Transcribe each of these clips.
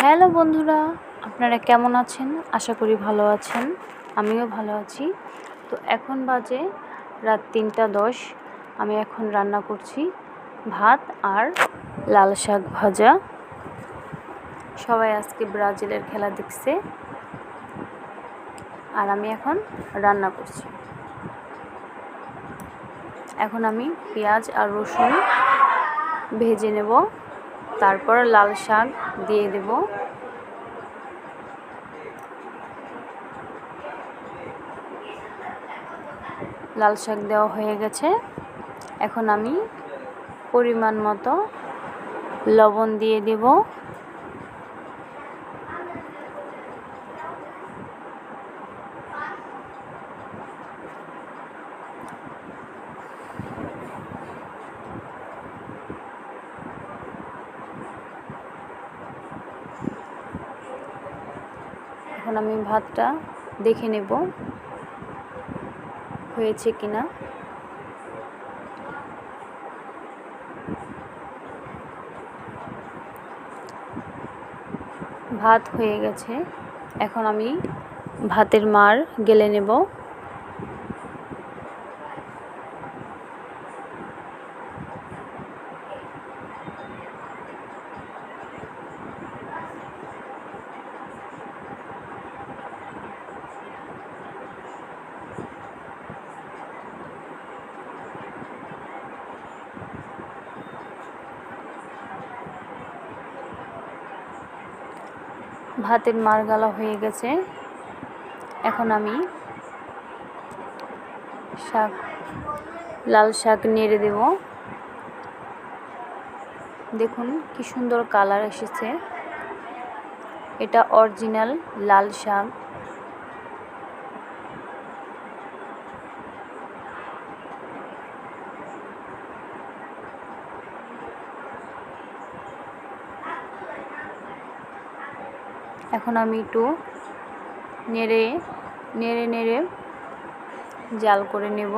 Hello বন্ধুরা, আপনারা কেমন আছেন? আশা করি ভালো আছেন। আমিও ভালো আছি। তো এখন বাজে রাত ৩টা ১০। আমি এখন রান্না করছি ভাত আর লাল শাক ভাজা। সবাই আজকে ব্রাজিলের খেলা দেখছে আর আমি এখন রান্না করছি। এখন আমি পেঁয়াজ আর রসুন ভেজে নেব, তারপর লাল শাক দিয়ে দেব। লাল শাক দেওয়া হয়ে গেছে। এখন আমি পরিমাণ মতো লবণ দিয়ে দেব। এখন আমি ভাতটা দেখে নেব হয়েছে কিনা। ভাত হয়ে গেছে। এখন আমি ভাতের মাড় গেলে নেব। ভাতের মাড় গালা হয়ে গেছে। এখন আমি লাল শাক নেড়ে দেব। দেখুন কি সুন্দর কালার এসেছে। এটা অরিজিনাল লাল শাক। এখন আমি একটু নেড়ে জাল করে নেব।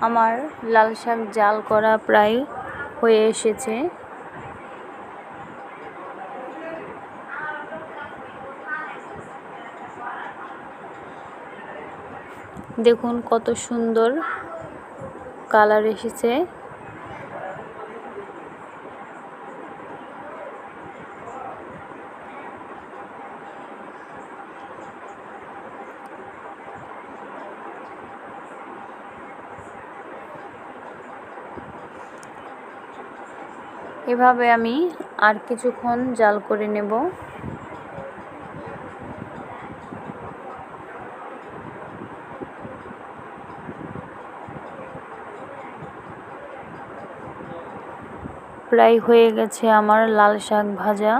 আমার লাল শাক জাল করা প্রায় হয়ে এসেছে। দেখুন কত সুন্দর কালার এসেছে। এভাবে আমি আর কিছুক্ষণ জাল করে নেব। প্রায় হয়ে গেছে আমার লাল শাক ভাজা।